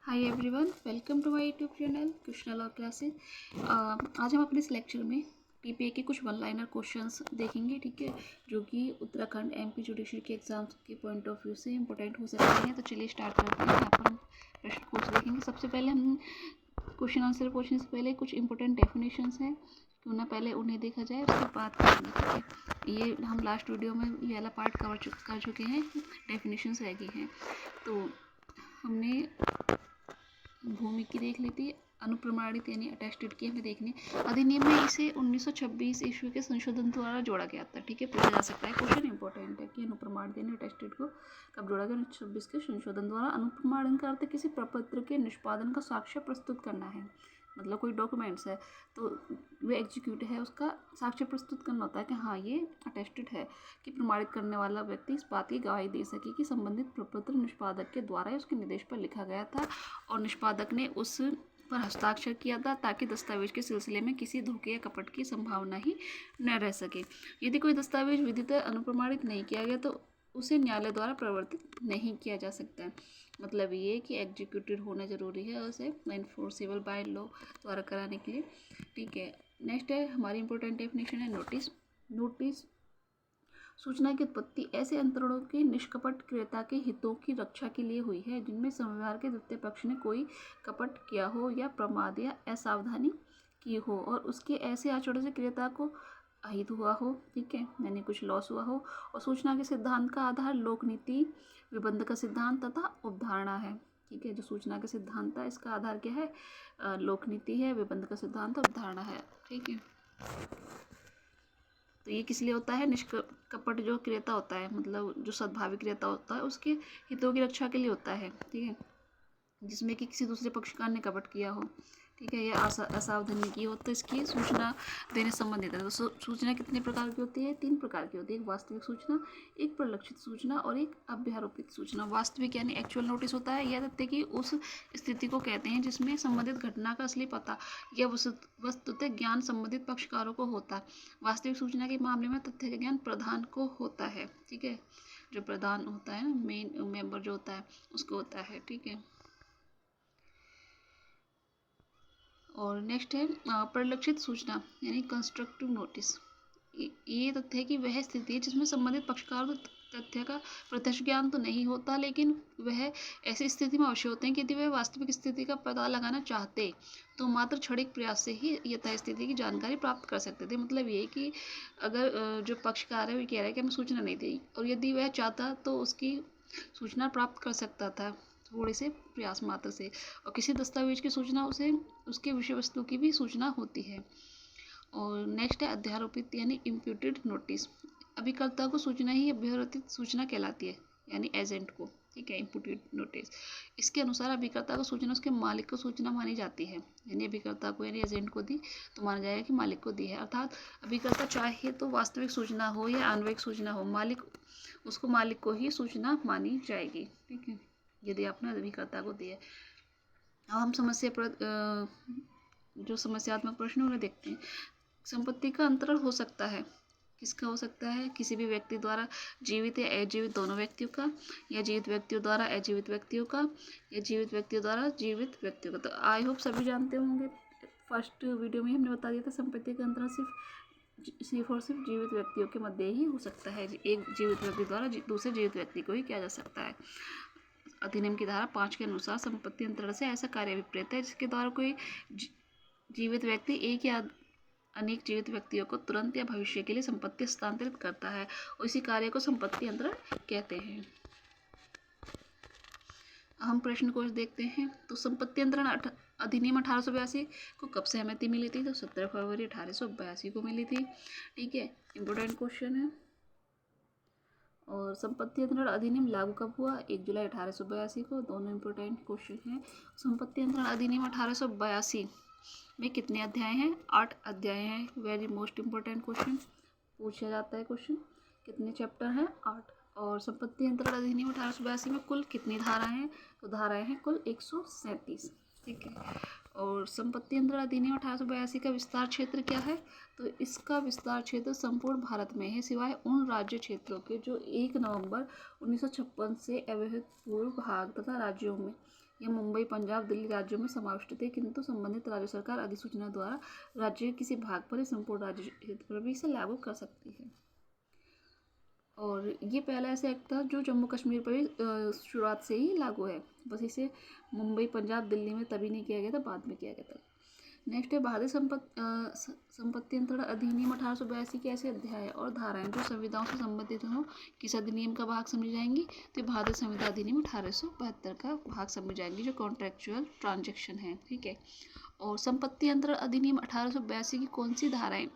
Hi everyone, welcome to my YouTube channel Krishna law classes. आज हम अपने इस लेक्चर में पीपीए के कुछ वन लाइनर क्वेश्चंस देखेंगे, ठीक है, जो कि उत्तराखंड एमपी जुडिशरी के एग्जाम्स के पॉइंट ऑफ व्यू से इंपॉर्टेंट हो सकते हैं। तो चलिए स्टार्ट करते हैं। यहाँ पर हम प्रश्न कोश देखेंगे। सबसे पहले हम क्वेश्चन आंसर पूछने से पहले कुछ इंपॉर्टेंट डेफिनेशंस हैं, क्यों ना पहले उन्हें देखा जाए, उसके बाद करेंगे, ठीक है। ये हम लास्ट वीडियो में ये वाला पार्ट कर चुके हैं, डेफिनेशंस रह गई हैं। तो हमने भूमि की देख ली थी, अनुप्रमाणित यानी अटेस्टेड की हमें देखनी। अधिनियम में इसे 1926 ईस्वी के संशोधन द्वारा जोड़ा गया था, ठीक है। पूछा जा सकता है, क्वेश्चन इंपॉर्टेंट है कि अनुप्रमाणित यानी अटेस्टेड को कब जोड़ा गया? 1926 के संशोधन द्वारा। अनुप्रमाणन का अर्थ किसी प्रपत्र के निष्पादन का साक्ष्य प्रस्तुत करना है, मतलब कोई डॉक्यूमेंट्स है तो वे एग्जीक्यूट है, उसका साक्ष्य प्रस्तुत करना होता है कि हाँ ये अटेस्टेड है, कि प्रमाणित करने वाला व्यक्ति इस बात की गवाही दे सके कि संबंधित प्रपत्र निष्पादक के द्वारा उसके निर्देश पर लिखा गया था और निष्पादक ने उस पर हस्ताक्षर किया था, ताकि दस्तावेज के सिलसिले में किसी धोखे या कपट की संभावना ही न रह सके। यदि कोई दस्तावेज विधितः अनुप्रमाणित नहीं किया गया तो उसे न्यायालय द्वारा प्रवर्तित नहीं किया जा सकता है। मतलब ये कि एग्जीक्यूटेड होना जरूरी है उसे एनफोर्सेबल बाय लॉ द्वारा कराने के लिए, ठीक है। नेक्स्ट है हमारी इंपॉर्टेंट डेफिनेशन है नोटिस। नोटिस सूचना की उत्पत्ति ऐसे अंतरणों के निष्कपट क्रेता के हितों की रक्षा के लिए हुई है जिनमें संविधान के द्वितीय पक्ष ने कोई कपट किया हो या प्रमाद या असावधानी की हो और उसके ऐसे आचरण से क्रेता को अहित हुआ हो, ठीक है, यानी कुछ लॉस हुआ हो। और सूचना के सिद्धांत का आधार लोक नीति, विबंध का सिद्धांत तथा उपधारणा है, ठीक है। जो सूचना के सिद्धांत है इसका आधार क्या है? लोक नीति है, विबंध का सिद्धांत, उपधारणा है, ठीक है। तो ये किस लिए होता है? निष्कपट जो क्रेता होता है, मतलब जो सद्भावी क्रेता होता है, उसके हितों की रक्षा के लिए होता है, ठीक है, जिसमें कि किसी दूसरे पक्षकार ने कपट किया हो, ठीक है, या असावधानी की हो, तो इसकी सूचना देने संबंधित है। तो सूचना कितने प्रकार की होती है? 3 प्रकार की होती है। एक वास्तविक सूचना, एक परिलक्षित सूचना और एक अभ्यारोपित सूचना। वास्तविक यानी एक्चुअल नोटिस होता है, यह तथ्य कि उस स्थिति को कहते हैं जिसमें संबंधित घटना का असली पता या वस्तुतः ज्ञान संबंधित पक्षकारों को होता है। वास्तविक सूचना के मामले में तथ्य का ज्ञान प्रधान को होता है, ठीक है, जो प्रधान होता है ना, मेन मेंबर जो होता है उसको होता है, ठीक है। और नेक्स्ट है परिलक्षित सूचना यानी कंस्ट्रक्टिव नोटिस। ये तथ्य है कि वह स्थिति है जिसमें संबंधित पक्षकार को तथ्य का प्रत्यक्ष ज्ञान तो नहीं होता, लेकिन वह ऐसी स्थिति में अवश्य होते हैं कि यदि वह वास्तविक स्थिति का पता लगाना चाहते तो मात्र क्षणिक प्रयास से ही यथा स्थिति की जानकारी प्राप्त कर सकते थे। मतलब ये कि अगर जो पक्षकार है वो कह रहा है कि हमें सूचना नहीं दी, और यदि वह चाहता तो उसकी सूचना प्राप्त कर सकता था थोड़े से प्रयास मात्र से। और किसी दस्तावेज की सूचना उसे उसके विषय वस्तु की भी सूचना होती है। और नेक्स्ट है अध्यारोपित यानी इम्प्यूटेड नोटिस। अभिकर्ता को सूचना ही अभ्यर्थित सूचना कहलाती है, यानी एजेंट को, ठीक है, इम्प्यूटेड नोटिस। इसके अनुसार अभिकर्ता को सूचना उसके मालिक को सूचना मानी जाती है, यानी अभिकर्ता को यानी एजेंट को दी तो माना जाएगा कि मालिक को दी है। अर्थात अभिकर्ता चाहे तो वास्तविक सूचना हो या अन्वयिक सूचना हो, उसको मालिक को ही सूचना मानी जाएगी, ठीक है, यदि आपने अभिकर्ता को दी है। अब हम जो समस्यात्मक प्रश्न उन्हें देखते हैं। संपत्ति का अंतरण हो सकता है, किसका हो सकता है? किसी भी व्यक्ति द्वारा जीवित या अजीवित दोनों व्यक्तियों का, या जीवित व्यक्तियों द्वारा अजीवित व्यक्तियों का, या जीवित व्यक्तियों द्वारा जीवित व्यक्तियों का। तो आई होप सभी जानते होंगे, फर्स्ट वीडियो में हमने बता दिया था संपत्ति का अंतरण सिर्फ और सिर्फ जीवित व्यक्तियों के मध्य ही हो सकता है। एक जीवित व्यक्ति द्वारा दूसरे जीवित व्यक्ति को ही किया जा सकता है। अधिनियम की धारा 5 के अनुसार संपत्ति अंतरण से ऐसा कार्य अभिप्रेत है जिसके द्वारा कोई जीवित व्यक्ति एक या अनेक जीवित व्यक्तियों को तुरंत या भविष्य के लिए संपत्ति हस्तांतरित करता है, और इसी कार्य को संपत्ति अंतरण कहते हैं। हम प्रश्न को देखते हैं। तो संपत्ति अंतरण अधिनियम 1882 को कब सहमति मिली थी? तो 17 फरवरी 1882 को मिली थी, ठीक है, इंपॉर्टेंट क्वेश्चन है। और संपत्ति अंतरण अधिनियम लागू कब हुआ? 1 जुलाई 1882 को। दोनों इंपॉर्टेंट क्वेश्चन हैं। संपत्ति अंतरण अधिनियम 1882 में कितने अध्याय हैं? 8 अध्याय हैं। वेरी मोस्ट इम्पोर्टेंट क्वेश्चन पूछा जाता है। क्वेश्चन कितने चैप्टर हैं? 8। और संपत्ति अंतरण अधिनियम 1882 में कुल कितनी धाराएं हैं? तो धाराएं हैं कुल 137, ठीक है। और संपत्ति अंतरण अधिनियम 1882 का विस्तार क्षेत्र क्या है? तो इसका विस्तार क्षेत्र संपूर्ण भारत में है, सिवाय उन राज्य क्षेत्रों के जो 1 नवंबर 1956 से अवैध पूर्व भाग तथा राज्यों में यह मुंबई, पंजाब, दिल्ली राज्यों में समाविष्ट थे, किंतु संबंधित राज्य सरकार अधिसूचना द्वारा राज्य के किसी भाग पर संपूर्ण राज्य हित पर भी इसे लागू कर सकती है। और ये पहला ऐसा एक्ट था जो जम्मू कश्मीर पर भी शुरुआत से ही लागू है, बस इसे मुंबई, पंजाब, दिल्ली में तभी नहीं किया गया था, बाद में किया गया था। नेक्स्ट है भारतीय संपत्ति अंतरण अधिनियम 1882 के ऐसे अध्याय और धाराएं जो संविधाओं से संबंधित हो किस अधिनियम का भाग समझी जाएंगी, तो भारतीय संविधान अधिनियम 1872 का भाग समझी जाएंगी, जो कॉन्ट्रेक्चुअल ट्रांजेक्शन है, ठीक है। और संपत्ति अंतरण अधिनियम 1882 की कौन सी धाराएं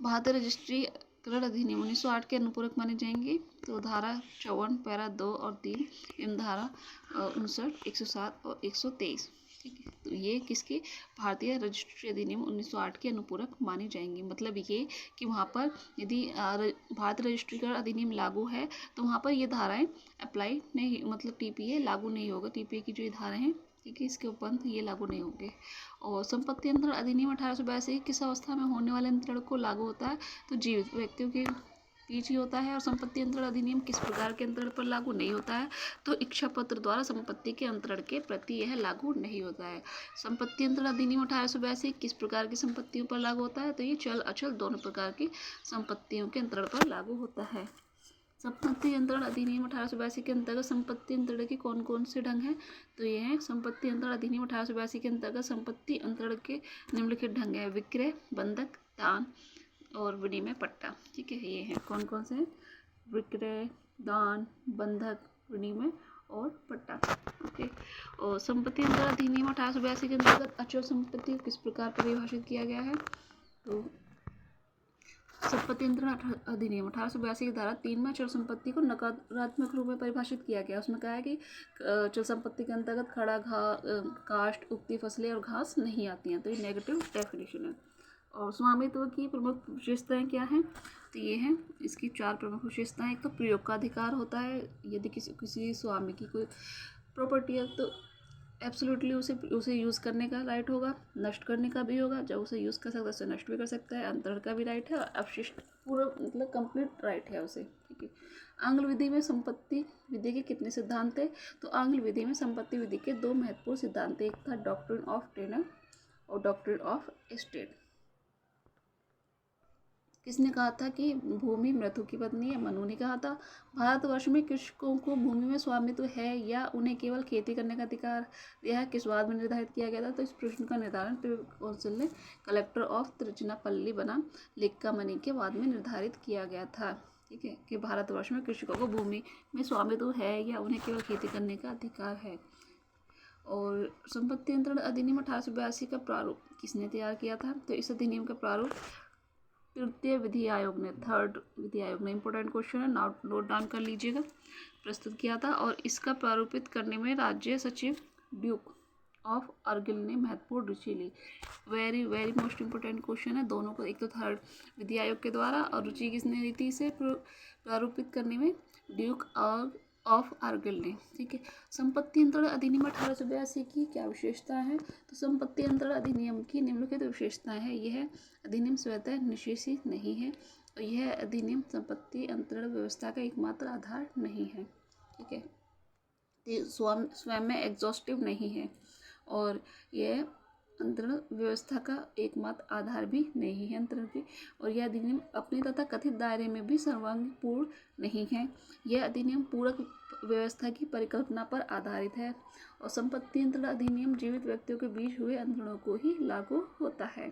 भारतीय रजिस्ट्रीकरण अधिनियम 1908 के अनुपूरक माने जाएंगे, तो धारा 54 पैरा 2 और 3 एवं धारा 59, 107 और 123, ठीक है। तो ये किसके भारतीय रजिस्ट्री अधिनियम 1908 के अनुपूरक मानी जाएंगी। मतलब ये कि वहाँ पर यदि भारतीय रजिस्ट्रीकरण अधिनियम लागू है तो वहाँ पर ये धाराएं अप्लाई नहीं, मतलब टीपीए लागू नहीं होगा। टीपीए की जो ये धाराएं हैं, ठीक है, इसके उपरांत ये लागू नहीं होंगे। और संपत्ति अंतरण अधिनियम 1882 किस अवस्था में होने वाले अंतरण को लागू होता है, तो जीवित व्यक्तियों के बीच ही होता है। और संपत्ति अंतरण अधिनियम किस प्रकार के अंतरण पर लागू नहीं होता है, तो इच्छा पत्र द्वारा संपत्ति के अंतरण के प्रति यह लागू नहीं होता है। संपत्ति अंतरण अधिनियम 1882 किस प्रकार की संपत्तियों पर लागू होता है, तो ये चल अचल दोनों प्रकार की संपत्तियों के अंतरण पर लागू होता है। संपत्ति अंतरण अधिनियम 1882 के अंतर्गत संपत्ति अंतरण के कौन कौन से ढंग हैं, तो ये है संपत्ति अंतरण अधिनियम 1882 के अंतर्गत संपत्ति अंतरण के निम्नलिखित ढंग है: विक्रय, बंधक, दान और विनिमय पट्टा, ठीक है। ये हैं कौन कौन से हैं: विक्रय, दान, बंधक, विनिमय और पट्टा, ओके। और संपत्ति अंतरण अधिनियम 1882 के अंतर्गत अचल संपत्ति किस प्रकार परिभाषित किया गया है, तो संपत्ति अंतरण अधिनियम 1882 की धारा 3 में अचल संपत्ति को नकारात्मक रूप में परिभाषित किया गया। उसमें कहा है कि अचल संपत्ति के अंतर्गत खड़ा, काष्ठ, उगती फसलें और घास नहीं आती हैं, तो ये नेगेटिव डेफिनेशन है। और स्वामित्व की प्रमुख विशेषताएं क्या हैं, तो ये हैं इसकी 4 प्रमुख विशेषताएं। एक तो प्रयोग का अधिकार होता है, यदि किसी स्वामी की कोई प्रॉपर्टी है तो एब्सोल्युटली उसे यूज़ करने का राइट होगा, नष्ट करने का भी होगा, जब उसे यूज़ कर सकता है उसे नष्ट भी कर सकता है, अंतरण का भी राइट है और अवशिष्ट पूरा मतलब कंप्लीट राइट है उसे, ठीक है। आंग्ल विधि में संपत्ति विधि के कितने सिद्धांत थे, तो आंग्ल विधि में संपत्ति विधि के 2 महत्वपूर्ण सिद्धांत, एक था डॉक्ट्रिन ऑफ टेनर और डॉक्ट्रिन ऑफ एस्टेट। किसने कहा था कि भूमि मृत्यु की पत्नी है, मनु ने कहा था। भारतवर्ष में कृषकों को भूमि में स्वामित्व है या उन्हें केवल खेती करने का अधिकार यह किस बाद में निर्धारित किया गया था, तो इस प्रश्न का निर्धारण प्रिवी काउंसिल ने कलेक्टर ऑफ तिरुचिरापल्ली बनाम लिक्कामणि के बाद में निर्धारित किया गया था, ठीक है, कि भारतवर्ष में कृषकों को भूमि में स्वामित्व है या उन्हें केवल खेती करने का अधिकार है। और संपत्ति अंतरण अधिनियम 1882 का प्रारूप किसने तैयार किया था, तो इस अधिनियम का प्रारूप तृतीय विधि आयोग ने, थर्ड विधि आयोग ने, इंपॉर्टेंट क्वेश्चन है, नोट डाउन कर लीजिएगा, प्रस्तुत किया था। और इसका प्रारूपित करने में राज्य सचिव ड्यूक ऑफ अर्गिल ने महत्वपूर्ण रुचि ली। Very very most important question है दोनों को, एक तो थर्ड विधि आयोग के द्वारा, और रुचि किसने ली थी इसे प्रारूपित करने में, ड्यूक ऑफ अर्गिल ने, ठीक है। संपत्ति अंतरण अधिनियम 1882 की क्या विशेषता है, तो संपत्ति अंतरण अधिनियम की निम्नलिखित विशेषताएं हैं। यह अधिनियम स्वतः निषेधित नहीं है और यह अधिनियम संपत्ति अंतरण व्यवस्था का एकमात्र आधार नहीं है, ठीक है, स्वयं में एग्जॉस्टिव नहीं है और यह अंतरण व्यवस्था का एकमात्र आधार भी नहीं है अंतरण की। और यह अधिनियम अपने तथा कथित दायरे में भी सर्वांगीण नहीं है। यह अधिनियम पूरक व्यवस्था की परिकल्पना पर आधारित है और संपत्ति अंतरण अधिनियम जीवित व्यक्तियों के बीच हुए अंतरणों को ही लागू होता है।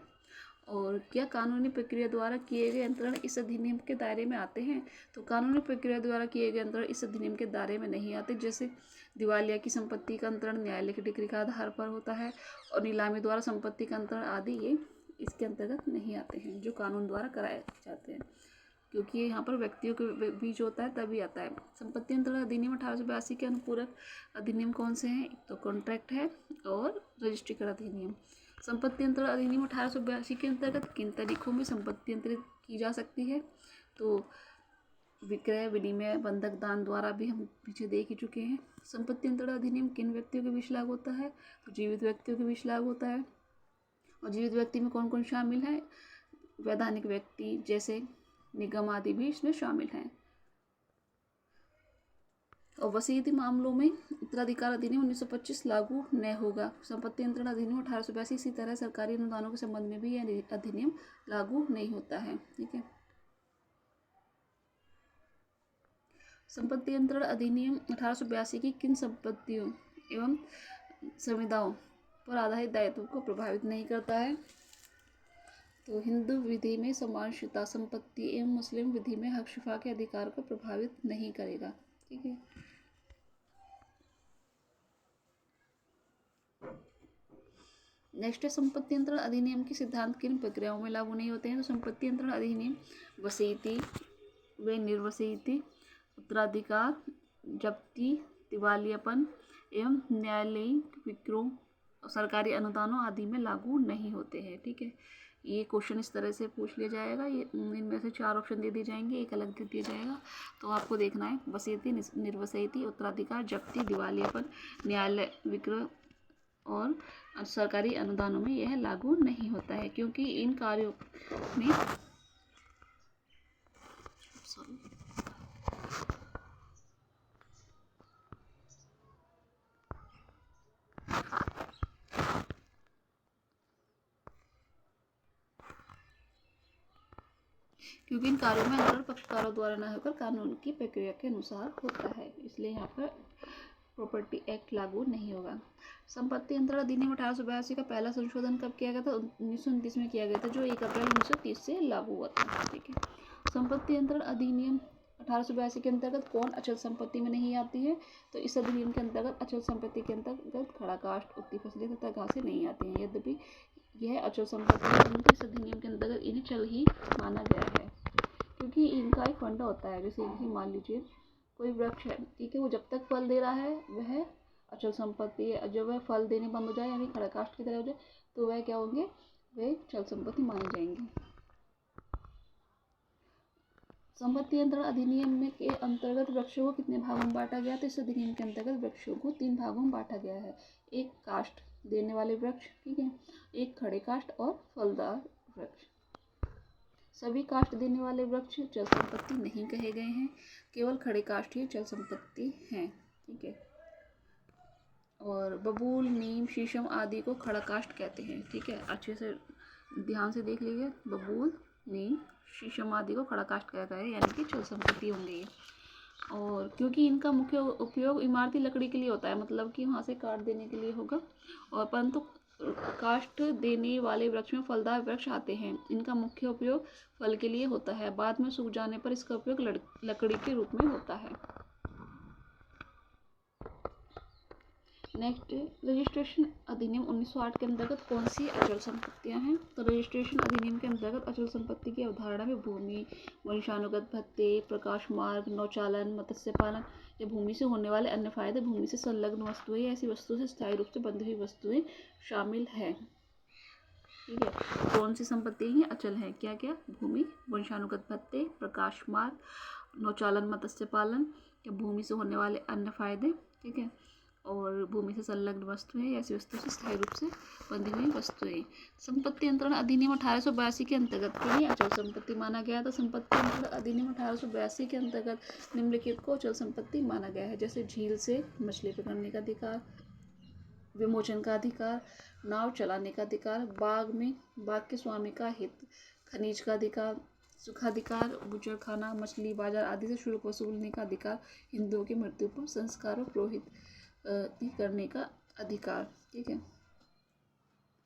और क्या कानूनी प्रक्रिया द्वारा किए गए अंतरण इस अधिनियम के दायरे में आते हैं, तो कानूनी प्रक्रिया द्वारा किए गए अंतरण इस अधिनियम के दायरे में नहीं आते। जैसे दिवालिया की संपत्ति का अंतरण न्यायालय की डिग्री का आधार पर होता है और नीलामी द्वारा संपत्ति का अंतरण आदि ये इसके अंतर्गत नहीं आते हैं जो कानून द्वारा कराए जाते हैं, क्योंकि ये यहाँ पर व्यक्तियों के बीच होता है तभी आता है। संपत्ति अंतरण अधिनियम 1882 के अनुपूरक अधिनियम कौन से हैं, तो कॉन्ट्रैक्ट है और रजिस्ट्रीकरण अधिनियम। संपत्ति अंतरण अधिनियम 1882 के अंतर्गत किन तरीकों में संपत्ति अंतरित की जा सकती है, तो विक्रय, विनिमय, बंधक, दान द्वारा भी हम पीछे देख ही चुके हैं। संपत्ति अंतरण अधिनियम किन व्यक्तियों के बीच लागू होता है, तो जीवित व्यक्तियों के बीच लागू होता है। और जीवित व्यक्ति में कौन कौन शामिल है, वैधानिक व्यक्ति जैसे निगम आदि भी इसमें शामिल हैं। और वसीयती मामलों में उत्तराधिकार अधिनियम 1925 लागू न होगा। संपत्ति नियंत्रण अधिनियम 1882 इसी तरह सरकारी अनुदानों के संबंध में भी यह अधिनियम लागू नहीं होता है। ठीक है। संपत्ति नियंत्रण अधिनियम 1882 की किन संपत्तियों एवं संविदाओं पर आधारित दायित्व को प्रभावित नहीं करता है? तो हिंदू विधि में समानता संपत्ति एवं मुस्लिम विधि में हक शिफा के अधिकार को प्रभावित नहीं करेगा। ठीक है। नेक्स्ट है संपत्ति नियंत्रण अधिनियम के सिद्धांत किन प्रक्रियाओं में लागू नहीं होते हैं? तो संपत्ति नियंत्रण अधिनियम वसीयती व निर्वसीयती, उत्तराधिकार, जब्ती, दिवालियापन एवं न्यायालयिक विक्रोह, सरकारी अनुदानों आदि में लागू नहीं होते हैं। ठीक है। ये क्वेश्चन इस तरह से पूछ लिया जाएगा। ये इनमें से 4 ऑप्शन दे दिए जाएंगे, एक अलग दे दिया जाएगा। तो आपको देखना है वसीयती, निर्वसीयती, उत्तराधिकार, जब्ती, दिवालियापन, न्यायालय विक्रय और सरकारी अनुदानों में यह लागू नहीं होता है, क्योंकि इन कार्यों में क्योंकि इन कार्यों में अंतरण पक्षकारों द्वारा न होकर कानून की प्रक्रिया के अनुसार होता है, इसलिए यहाँ पर प्रॉपर्टी एक्ट लागू नहीं होगा। संपत्ति नियंत्रण अधिनियम 1882 का पहला संशोधन कब किया गया था? 1929 में किया गया था, जो 1 अप्रैल 1930 से लागू हुआ था। ठीक है। संपत्ति नियंत्रण अधिनियम 1882 के अंतर्गत कौन अचल संपत्ति में नहीं आती है? तो इस अधिनियम के अंतर्गत अचल संपत्ति के अंतर्गत खड़ा काष्ठ, उगती फसलें तथा घासें नहीं आती हैं। यद्यपि यह अचल संपत्ति है, परंतु इस अधिनियम के अंतर्गत इन्हें चल ही माना गया है, क्योंकि इनका एक फंडा होता है। जैसे कि मान लीजिए कोई वृक्ष है, ठीक है, वो जब तक फल दे रहा है वह अचल संपत्ति है। जब वह फल देने बंद हो जाए, यानी खड़ा काष्ठ की तरह हो जाए, तो वह क्या होंगे? वे चल संपत्ति मानी जाएंगी। संपत्ति नियंत्रण अधिनियम में के अंतर्गत वृक्षों को कितने भागों में बांटा गया? तो इस अधिनियम के अंतर्गत वृक्षों को 3 भागों में बांटा गया है। एक काष्ठ देने वाले वृक्ष, ठीक है, एक खड़े काष्ठ और फलदार वृक्ष। सभी काष्ठ देने वाले वृक्ष चल संपत्ति नहीं कहे गए हैं, केवल खड़े काष्ठ ही चल संपत्ति हैं। ठीक है। और बबूल, नीम, शीशम आदि को खड़ा काष्ठ कहते हैं। ठीक है, अच्छे से ध्यान से देख लीजिए। बबूल, नीम, शीशम आदि को खड़ा काष्ठ कहता है, यानी कि चल संपत्ति होंगी। और क्योंकि इनका मुख्य उपयोग इमारती लकड़ी के लिए होता है, मतलब कि वहाँ से काट देने के लिए होगा। और परंतु काष्ठ देने वाले वृक्ष में फलदार वृक्ष आते हैं, इनका मुख्य उपयोग फल के लिए होता है। बाद में सूख जाने पर इसका उपयोग लकड़ी के रूप में होता है। नेक्स्ट, रजिस्ट्रेशन अधिनियम 1908 के अंतर्गत कौन सी अचल संपत्तियां हैं? तो रजिस्ट्रेशन अधिनियम के अंतर्गत अचल संपत्ति की अवधारणा में भूमि, वंशानुगत भत्ते, प्रकाश मार्ग, नौचालन, मत्स्य पालन या भूमि से होने वाले अन्य फायदे, भूमि से संलग्न वस्तुएं, ऐसी वस्तुओं से स्थायी रूप से बंधी हुई वस्तुएं शामिल है। ठीक है। कौन सी संपत्ति हैं? अचल हैं। क्या क्या? भूमि, वंशानुगत भत्ते, प्रकाश मार्ग, नौचालन, मत्स्य पालन या भूमि से होने वाले अन्य फायदे। ठीक है। और भूमि से संलग्न वस्तुएं, ऐसी वस्तुओं से स्थायी रूप से बंधी हुई वस्तुएं। संपत्ति नियंत्रण अधिनियम 1882 के अंतर्गत किन्हें अचल संपत्ति माना गया? तो संपत्ति नियंत्रण अधिनियम 1882 के अंतर्गत निम्नलिखित को अचल संपत्ति माना गया है। जैसे झील से मछली पकड़ने का अधिकार, विमोचन का अधिकार, नाव चलाने का अधिकार, बाग के स्वामी का हित, खनिज का अधिकार, सुखाधिकार, बूचड़खाना, मछली बाजार आदि से शुल्क वसूलने का अधिकार, हिंदुओं की मृत्यु पर संस्कार और पुरोहित करने का अधिकार। ठीक है।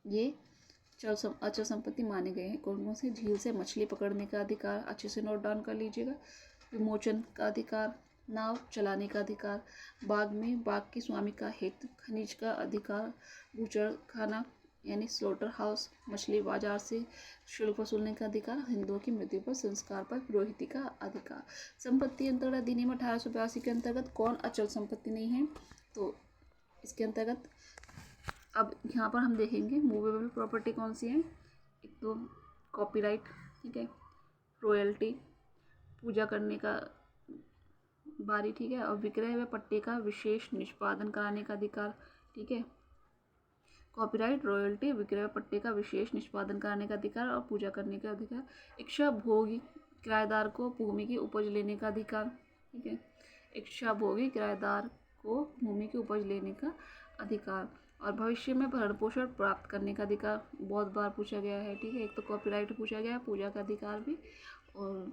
ये अचल संपत्ति माने गए हैं। कौन कौन से? झील से मछली पकड़ने का अधिकार, अच्छे से नोट डाउन कर लीजिएगा। विमोचन का अधिकार, नाव चलाने का अधिकार, बाग के स्वामी का हित, खनिज का अधिकार, बूचड़खाना यानी स्लोटर हाउस, मछली बाजार से शुल्क वसूलने का अधिकार, हिंदुओं की मृत्यु पर संस्कार पर पुरोहिती का अधिकार। संपत्ति नियंत्रण अधिनियम 1882 के अंतर्गत कौन अचल संपत्ति नहीं है? तो इसके अंतर्गत अब यहाँ पर हम देखेंगे मूवेबल प्रॉपर्टी कौन सी है। एक तो कॉपीराइट, ठीक है, रॉयल्टी, पूजा करने का बारी, ठीक है, और विक्रय व पट्टे का विशेष निष्पादन कराने का अधिकार। ठीक है। कॉपीराइट, रॉयल्टी, विक्रय पट्टे का विशेष निष्पादन कराने का अधिकार और पूजा करने का अधिकार। इच्छा भोगी किराएदार को भूमि की उपज लेने का अधिकार। ठीक है। इच्छा भोगी किराएदार को भूमि की उपज लेने का अधिकार और भविष्य में भरण पोषण प्राप्त करने का अधिकार बहुत बार पूछा गया है। ठीक है, एक तो कॉपीराइट पूछा गया है, पूजा का अधिकार भी, और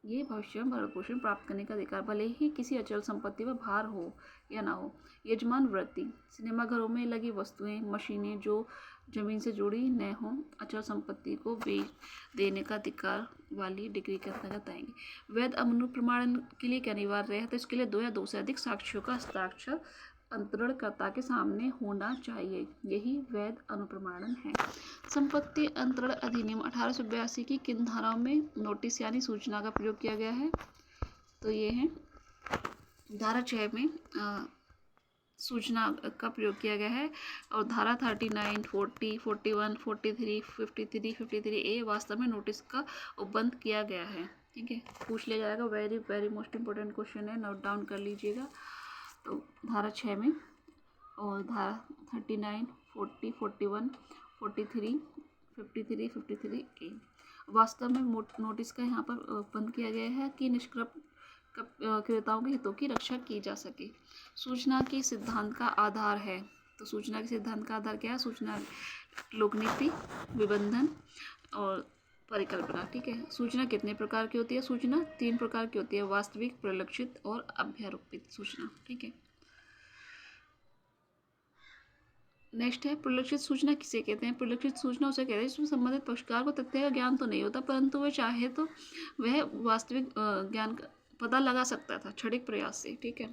ये भविष्य में भरण पोषण प्राप्त करने का अधिकार, भले ही किसी अचल संपत्ति पर भार हो या ना हो। यजमान वृत्ति, सिनेमाघरों में लगी वस्तुएं, मशीनें जो जमीन से जुड़ी न हो, अचल संपत्ति को बेच देने का अधिकार वाली डिग्री के अंतर्गत आएंगे। वैध अनुप्रमाणन के लिए क्या अनिवार्य है? तो इसके लिए 2 या 2 से अधिक साक्ष्यों का हस्ताक्षर अंतरणकर्ता के सामने होना चाहिए, यही वैध अनुप्रमाणन है। संपत्ति अंतरण अधिनियम 1882 की किन धाराओं में नोटिस यानी सूचना का प्रयोग किया गया है? तो ये है धारा 6 में सूचना का प्रयोग किया गया है, और धारा 39, 40, 41, 43, 53, 53A वास्तव में नोटिस का उपबंध किया गया है। ठीक है, पूछ लिया जाएगा, very very most important question है, नोट डाउन कर लीजिएगा। तो धारा 6 में और धारा 39, 40, 41, 43, 53, 53A वास्तव में नोटिस का यहाँ पर बंद किया गया है कि क्रेताओं के हितों की रक्षा की जा सके। सूचना के सिद्धांत का आधार है, तो सूचना के सिद्धांत का आधार क्या है? सूचना लोकनीति, विबंधन और परिकल्पना। ठीक है, सूचना कितने प्रकार की होती है? सूचना 3 प्रकार की होती है, वास्तविक, परिलक्षित और अभ्यारोपित सूचना। ठीक है, नेक्स्ट है परिलक्षित सूचना किसे कहते हैं? परिलक्षित सूचना उसे कहते हैं जिसमें संबंधित पक्षकार को तथ्य का ज्ञान तो नहीं होता, परंतु वह चाहे तो वह वास्तविक ज्ञान का पता लगा सकता था क्षणिक प्रयास से। ठीक है,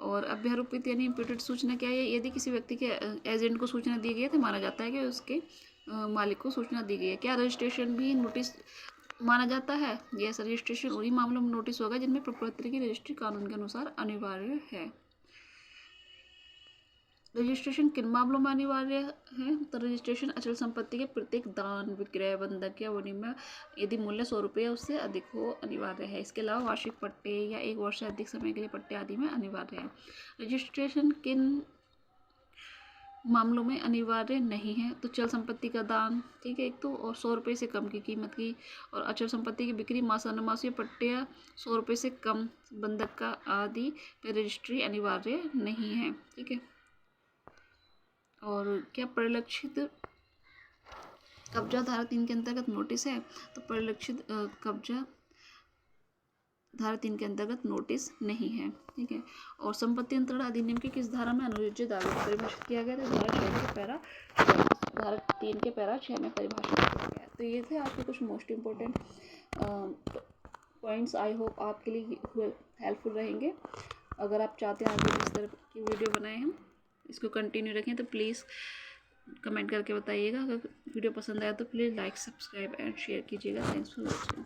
और अभ्यारोपित यानी इम्प्यूटेड सूचना क्या है? यदि किसी व्यक्ति के एजेंट को सूचना दी गई है तो माना जाता है कि उसके मालिक को सूचना दी गई है। क्या रजिस्ट्रेशन भी नोटिस माना जाता है? यस, रजिस्ट्रेशन उन्हीं मामलों में नोटिस होगा जिनमें प्रपत्र की रजिस्ट्री कानून के अनुसार अनिवार्य है। रजिस्ट्रेशन किन मामलों में अनिवार्य है? तो रजिस्ट्रेशन अचल संपत्ति के प्रत्येक दान, विक्रय, बंधक या विनिमय यदि मूल्य 100 रुपये या उससे अधिक हो अनिवार्य है। इसके अलावा वार्षिक पट्टे या 1 वर्ष से अधिक समय के लिए पट्टे आदि में अनिवार्य है। रजिस्ट्रेशन किन मामलों में अनिवार्य नहीं है? तो चल संपत्ति का दान, ठीक है, एक तो, और 100 रुपये से कम की कीमत की, और अचल संपत्ति की बिक्री, मासानुमास या पट्टे या 100 रुपये से कम, बंधक का आदि पर रजिस्ट्री अनिवार्य नहीं है। ठीक है, और क्या परिलक्षित कब्जा धारा 3 के अंतर्गत नोटिस है? तो परिलक्षित कब्जा धारा 3 के अंतर्गत नोटिस नहीं है। ठीक है, और संपत्ति अंतरण अधिनियम की किस धारा में अनुयोज्य दावे को परिभाषित किया गया था? धारा 3 के पैरा 6 में परिभाषित किया गया है। तो ये थे आपके कुछ most important points. I hope आपके लिए हेल्पफुल रहेंगे। अगर आप चाहते हैं आगे इस तरह की वीडियो बनाए हम इसको कंटिन्यू रखें तो प्लीज़ कमेंट करके बताइएगा। अगर वीडियो पसंद आया तो please like, subscribe and share कीजिएगा। Thanks for watching.